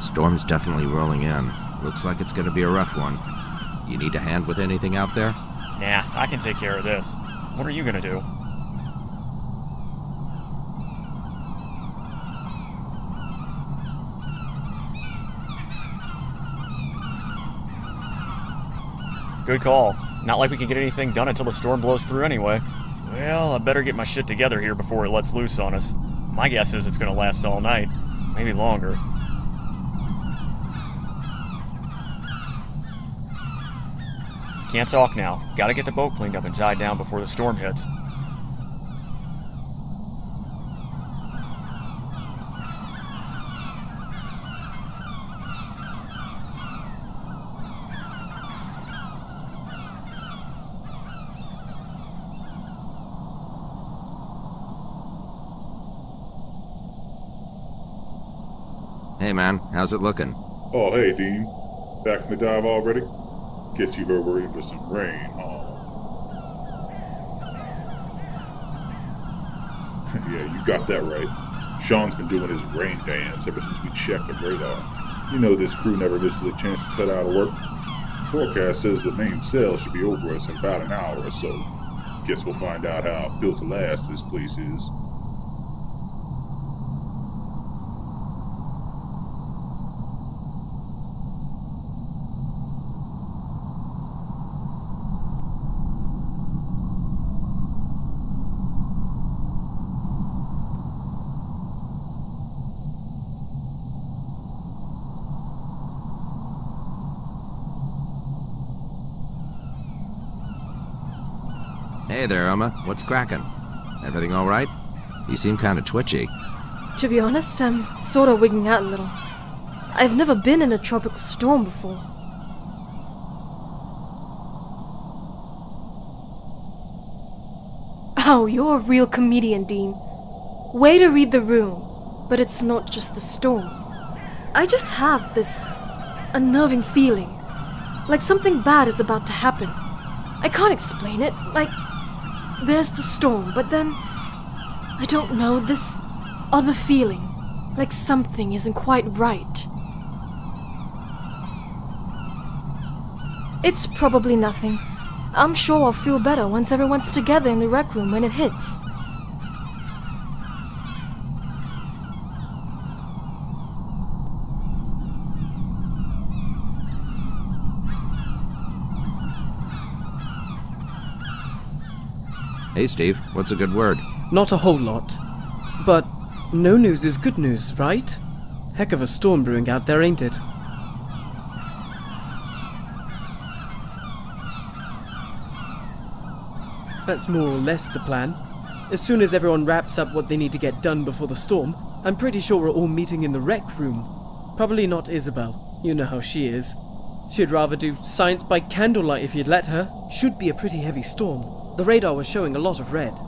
Storm's definitely rolling in. Looks like it's gonna be a rough one. You need a hand with anything out there? Nah, I can take care of this. What are you gonna do? Good call. Not like we can get anything done until the storm blows through anyway. Well, I better get my shit together here before it lets loose on us. My guess is it's gonna last all night. Maybe longer. Can't talk now. Gotta get the boat cleaned up and tied down before the storm hits. Hey man, how's it looking? Oh, hey, Dean. Back from the dive already? Guess you heard we're in for some rain, huh? Yeah, you got that right. Sean's been doing his rain dance ever since we checked the radar. You know this crew never misses a chance to cut out of work. Forecast says the main sail should be over us in about an hour or so. Guess we'll find out how built to last this place is. Hey there, Emma. What's cracking? Everything all right? You seem kind of twitchy. To be honest, I'm sort of wigging out a little. I've never been in a tropical storm before. Oh, you're a real comedian, Dean. Way to read the room. But it's not just the storm. I just have this unnerving feeling. Like something bad is about to happen. I can't explain it. Like, there's the storm, but then I don't know, this other feeling. Like something isn't quite right. It's probably nothing. I'm sure I'll feel better once everyone's together in the rec room when it hits. Hey Steve, what's a good word? Not a whole lot. But no news is good news, right? Heck of a storm brewing out there, ain't it? That's more or less the plan. As soon as everyone wraps up what they need to get done before the storm, I'm pretty sure we're all meeting in the rec room. Probably not Isabel. You know how she is. She'd rather do science by candlelight if you'd let her. Should be a pretty heavy storm. The radar was showing a lot of red.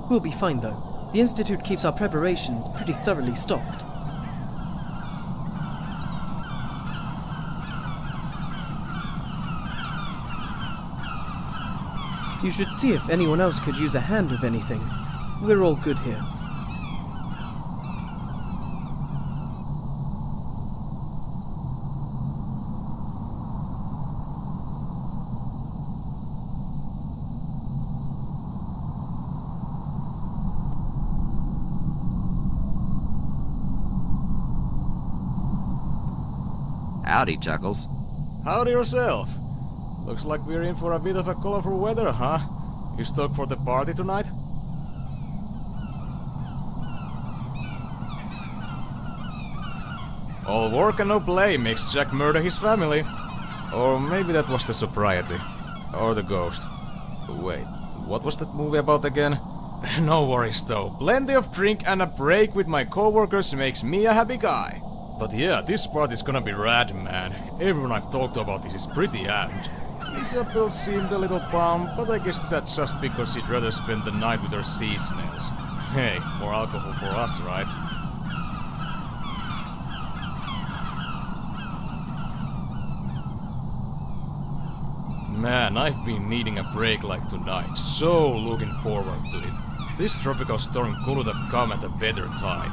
We'll be fine though. The Institute keeps our preparations pretty thoroughly stocked. You should see if anyone else could use a hand with anything. We're all good here. Howdy, Chuckles. Howdy yourself. Looks like we're in for a bit of a colorful weather, huh? You stoked for the party tonight? All work and no play makes Jack murder his family. Or maybe that was the sobriety. Or the ghost. Wait, what was that movie about again? No worries though. Plenty of drink and a break with my coworkers makes me a happy guy. But yeah, this party's gonna be rad, man. Everyone I've talked about this is pretty amped. Isabel seemed a little bummed, but I guess that's just because she'd rather spend the night with her sea snails. Hey, more alcohol for us, right? Man, I've been needing a break like tonight, so looking forward to it. This tropical storm couldn't have come at a better time.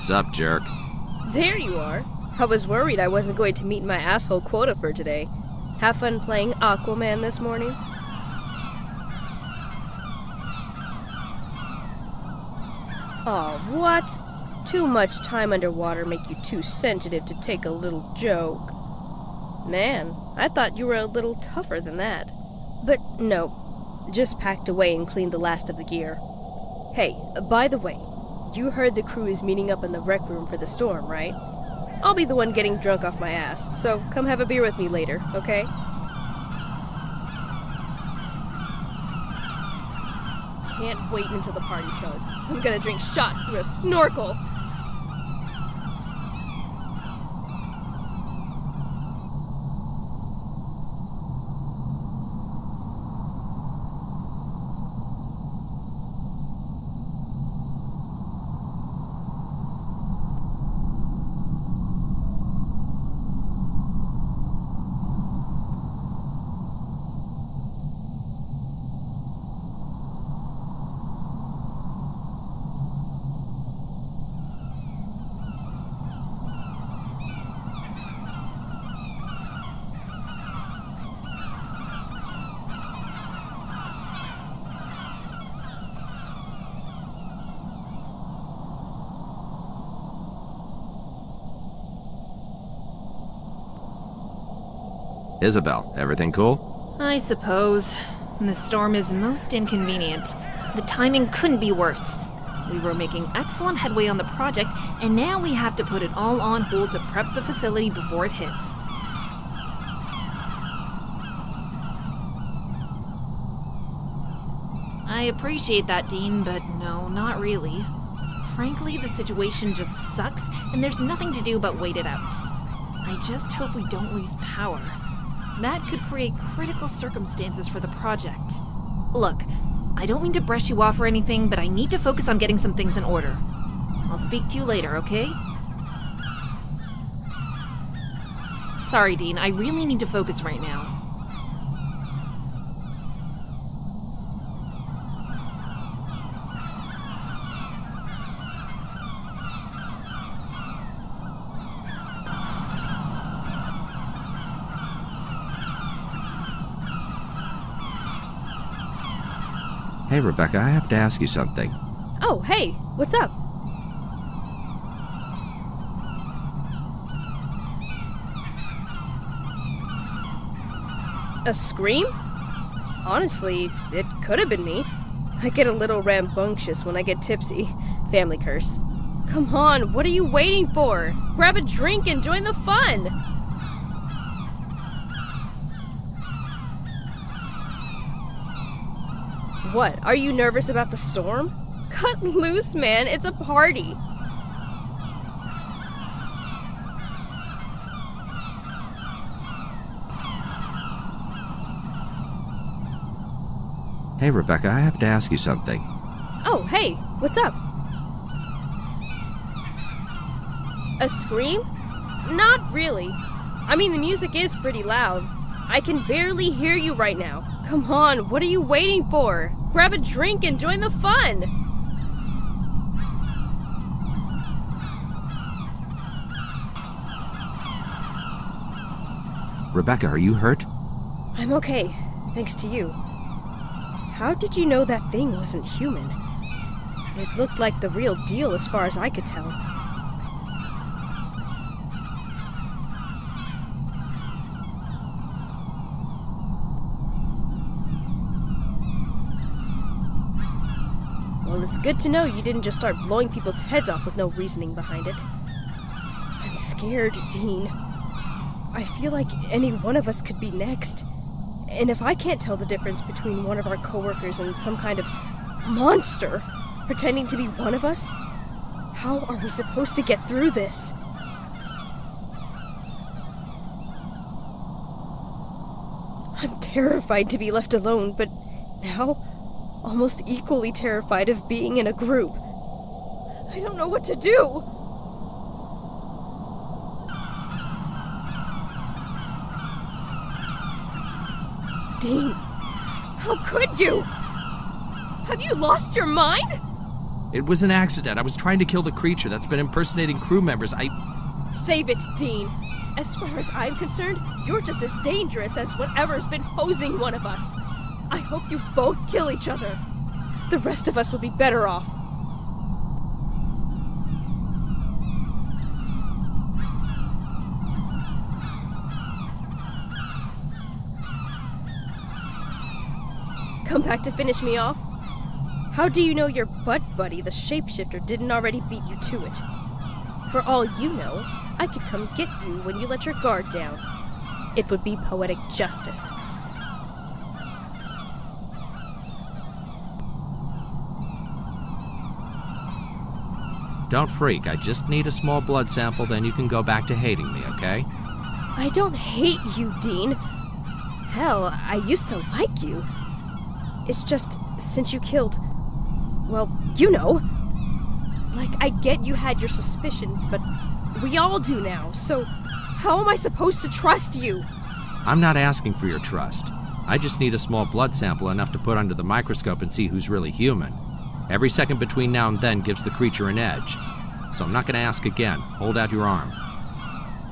Sup, jerk? There you are. I was worried I wasn't going to meet my asshole quota for today. Have fun playing Aquaman this morning? Aw, what? Too much time underwater make you too sensitive to take a little joke. Man, I thought you were a little tougher than that. But no, just packed away and cleaned the last of the gear. Hey, by the way, you heard the crew is meeting up in the rec room for the storm, right? I'll be the one getting drunk off my ass, so come have a beer with me later, okay? Can't wait until the party starts. I'm gonna drink shots through a snorkel. Isabel, everything cool? I suppose. The storm is most inconvenient. The timing couldn't be worse. We were making excellent headway on the project, and now we have to put it all on hold to prep the facility before it hits. I appreciate that, Dean, but no, not really. Frankly, the situation just sucks, and there's nothing to do but wait it out. I just hope we don't lose power. That could create critical circumstances for the project. Look, I don't mean to brush you off or anything, but I need to focus on getting some things in order. I'll speak to you later, okay? Sorry, Dean, I really need to focus right now. Hey, Rebecca, I have to ask you something. Oh, hey, what's up? A scream? Honestly, it could have been me. I get a little rambunctious when I get tipsy. Family curse. Come on, what are you waiting for? Grab a drink and join the fun! What, are you nervous about the storm? Cut loose, man, it's a party! Hey, Rebecca, I have to ask you something. Oh, hey, what's up? A scream? Not really. I mean, the music is pretty loud. I can barely hear you right now. Come on, what are you waiting for? Grab a drink and join the fun! Rebecca, are you hurt? I'm okay, thanks to you. How did you know that thing wasn't human? It looked like the real deal as far as I could tell. Well, it's good to know you didn't just start blowing people's heads off with no reasoning behind it. I'm scared, Dean. I feel like any one of us could be next. And if I can't tell the difference between one of our coworkers and some kind of monster pretending to be one of us, how are we supposed to get through this? I'm terrified to be left alone, but now almost equally terrified of being in a group. I don't know what to do. Dean, how could you? Have you lost your mind? It was an accident. I was trying to kill the creature that's been impersonating crew members. Save it, Dean. As far as I'm concerned, you're just as dangerous as whatever's been posing one of us. I hope you both kill each other. The rest of us will be better off. Come back to finish me off? How do you know your butt buddy, the shapeshifter, didn't already beat you to it? For all you know, I could come get you when you let your guard down. It would be poetic justice. Don't freak. I just need a small blood sample, then you can go back to hating me, okay? I don't hate you, Dean. Hell, I used to like you. It's just, since you killed... well, you know. Like, I get you had your suspicions, but we all do now, so how am I supposed to trust you? I'm not asking for your trust. I just need a small blood sample enough to put under the microscope and see who's really human. Every second between now and then gives the creature an edge. So I'm not going to ask again. Hold out your arm.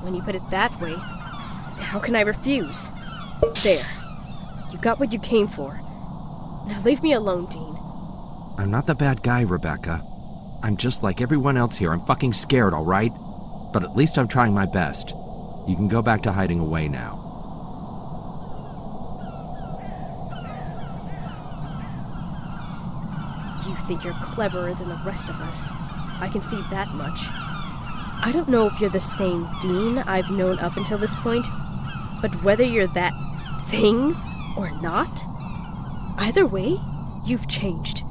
When you put it that way, how can I refuse? There. You got what you came for. Now leave me alone, Dean. I'm not the bad guy, Rebecca. I'm just like everyone else here. I'm fucking scared, all right? But at least I'm trying my best. You can go back to hiding away now. You think you're cleverer than the rest of us. I can see that much. I don't know if you're the same Dean I've known up until this point, but whether you're that thing or not, either way, you've changed.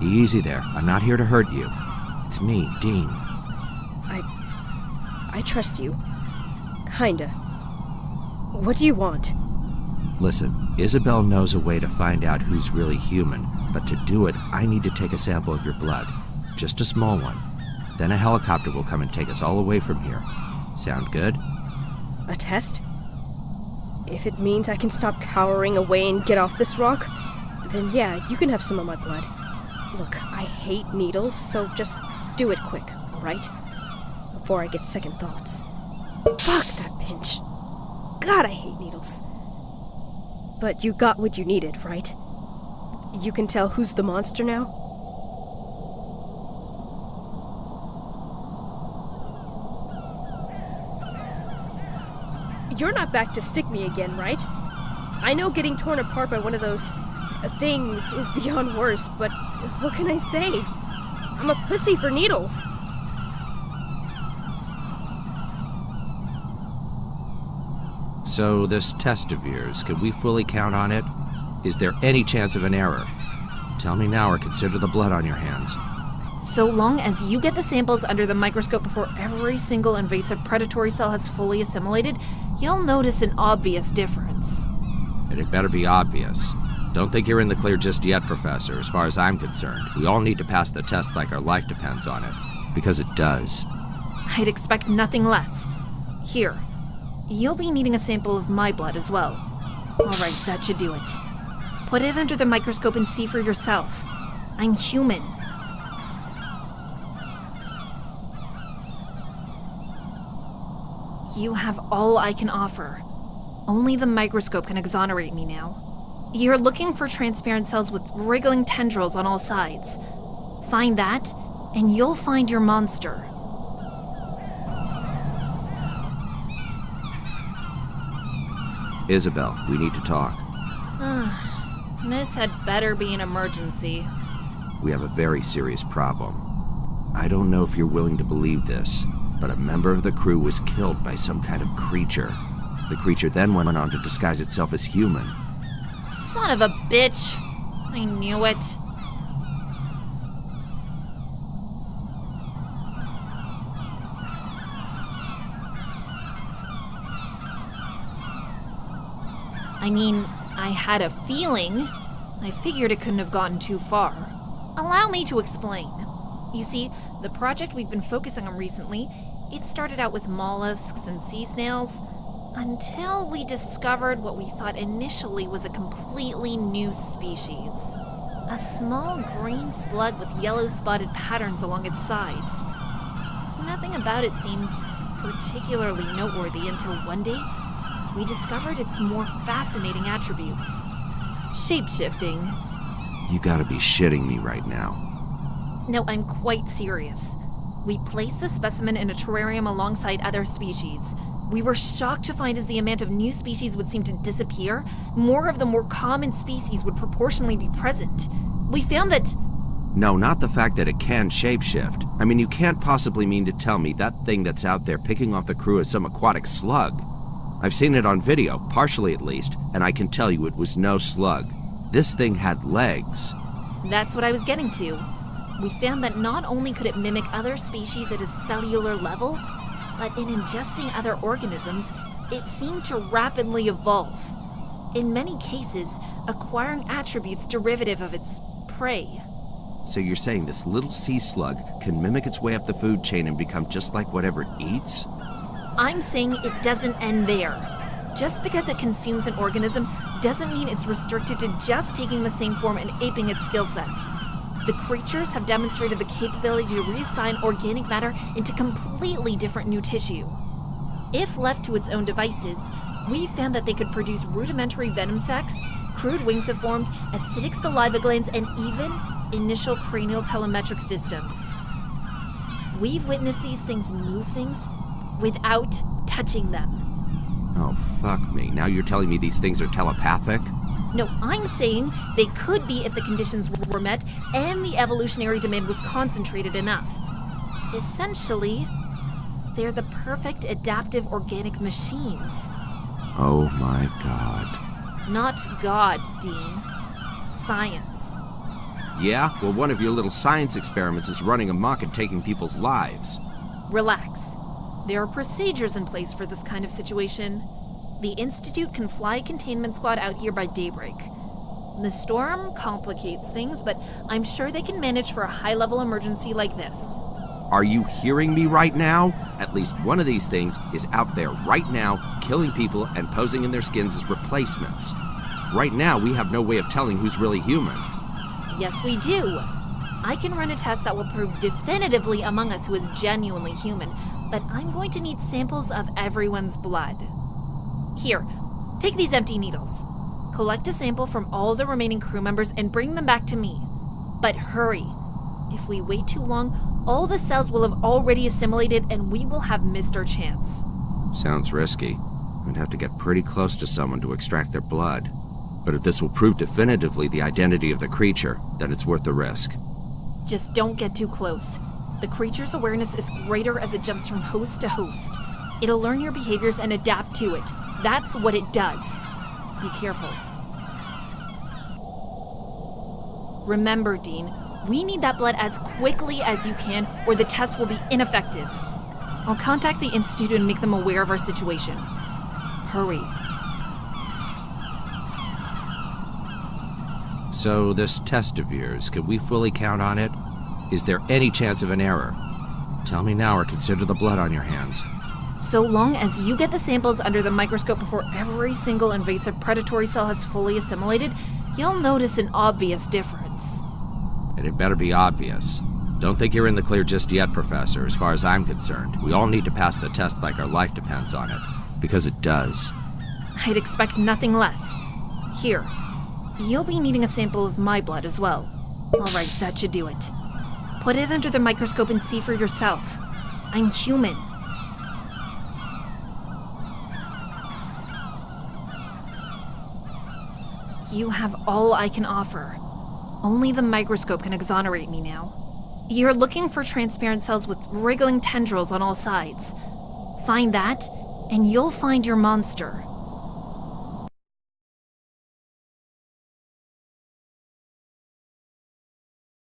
Easy there. I'm not here to hurt you. It's me, Dean. I trust you. Kinda. What do you want? Listen, Isabel knows a way to find out who's really human, but to do it, I need to take a sample of your blood. Just a small one. Then a helicopter will come and take us all away from here. Sound good? A test? If it means I can stop cowering away and get off this rock, then yeah, you can have some of my blood. Look, I hate needles, so just do it quick, alright? Before I get second thoughts. Fuck that pinch. God, I hate needles. But you got what you needed, right? You can tell who's the monster now? You're not back to stick me again, right? I know getting torn apart by one of those things is beyond worse, but what can I say? I'm a pussy for needles. So this test of yours, can we fully count on it? Is there any chance of an error? Tell me now or consider the blood on your hands. So long as you get the samples under the microscope before every single invasive predatory cell has fully assimilated, you'll notice an obvious difference. And it better be obvious. Don't think you're in the clear just yet, Professor. As far as I'm concerned, we all need to pass the test like our life depends on it. Because it does. I'd expect nothing less. Here. You'll be needing a sample of my blood as well. Alright, that should do it. Put it under the microscope and see for yourself. I'm human. You have all I can offer. Only the microscope can exonerate me now. You're looking for transparent cells with wriggling tendrils on all sides. Find that, and you'll find your monster. Isabel, we need to talk. This had better be an emergency. We have a very serious problem. I don't know if you're willing to believe this, but a member of the crew was killed by some kind of creature. The creature then went on to disguise itself as human. Son of a bitch! I knew it. I mean, I had a feeling. I figured it couldn't have gotten too far. Allow me to explain. You see, the project we've been focusing on recently, it started out with mollusks and sea snails. Until we discovered what we thought initially was a completely new species. A small green slug with yellow spotted patterns along its sides. Nothing about it seemed particularly noteworthy until one day we discovered its more fascinating attributes. Shape-shifting. You gotta be shitting me right now. No, I'm quite serious. We placed the specimen in a terrarium alongside other species. We were shocked to find as the amount of new species would seem to disappear, more of the more common species would proportionally be present. We found that... No, not the fact that it can shapeshift. I mean, you can't possibly mean to tell me that thing that's out there picking off the crew is some aquatic slug. I've seen it on video, partially at least, and I can tell you it was no slug. This thing had legs. That's what I was getting to. We found that not only could it mimic other species at a cellular level, but in ingesting other organisms, it seemed to rapidly evolve. In many cases, acquiring attributes derivative of its prey. So you're saying this little sea slug can mimic its way up the food chain and become just like whatever it eats? I'm saying it doesn't end there. Just because it consumes an organism doesn't mean it's restricted to just taking the same form and aping its skill set. The creatures have demonstrated the capability to reassign organic matter into completely different new tissue. If left to its own devices, we found that they could produce rudimentary venom sacs, crude wings have formed, acidic saliva glands, and even initial cranial telemetric systems. We've witnessed these things move things without touching them. Oh, fuck me. Now you're telling me these things are telepathic? No, I'm saying they could be if the conditions were met and the evolutionary demand was concentrated enough. Essentially, they're the perfect adaptive organic machines. Oh my god. Not God, Dean. Science. Yeah? Well, one of your little science experiments is running amok and taking people's lives. Relax. There are procedures in place for this kind of situation. The Institute can fly a containment squad out here by daybreak. The storm complicates things, but I'm sure they can manage for a high-level emergency like this. Are you hearing me right now? At least one of these things is out there right now, killing people and posing in their skins as replacements. Right now, we have no way of telling who's really human. Yes, we do. I can run a test that will prove definitively among us who is genuinely human, but I'm going to need samples of everyone's blood. Here, take these empty needles. Collect a sample from all the remaining crew members and bring them back to me. But hurry. If we wait too long, all the cells will have already assimilated and we will have missed our chance. Sounds risky. I'd have to get pretty close to someone to extract their blood. But if this will prove definitively the identity of the creature, then it's worth the risk. Just don't get too close. The creature's awareness is greater as it jumps from host to host. It'll learn your behaviors and adapt to it. That's what it does. Be careful. Remember, Dean, we need that blood as quickly as you can, or the test will be ineffective. I'll contact the Institute and make them aware of our situation. Hurry. So, this test of yours, can we fully count on it? Is there any chance of an error? Tell me now or consider the blood on your hands. So long as you get the samples under the microscope before every single invasive predatory cell has fully assimilated, you'll notice an obvious difference. And it better be obvious. Don't think you're in the clear just yet, Professor. As far as I'm concerned, we all need to pass the test like our life depends on it. Because it does. I'd expect nothing less. Here. You'll be needing a sample of my blood as well. Alright, that should do it. Put it under the microscope and see for yourself. I'm human. You have all I can offer. Only the microscope can exonerate me now. You're looking for transparent cells with wriggling tendrils on all sides. Find that, and you'll find your monster.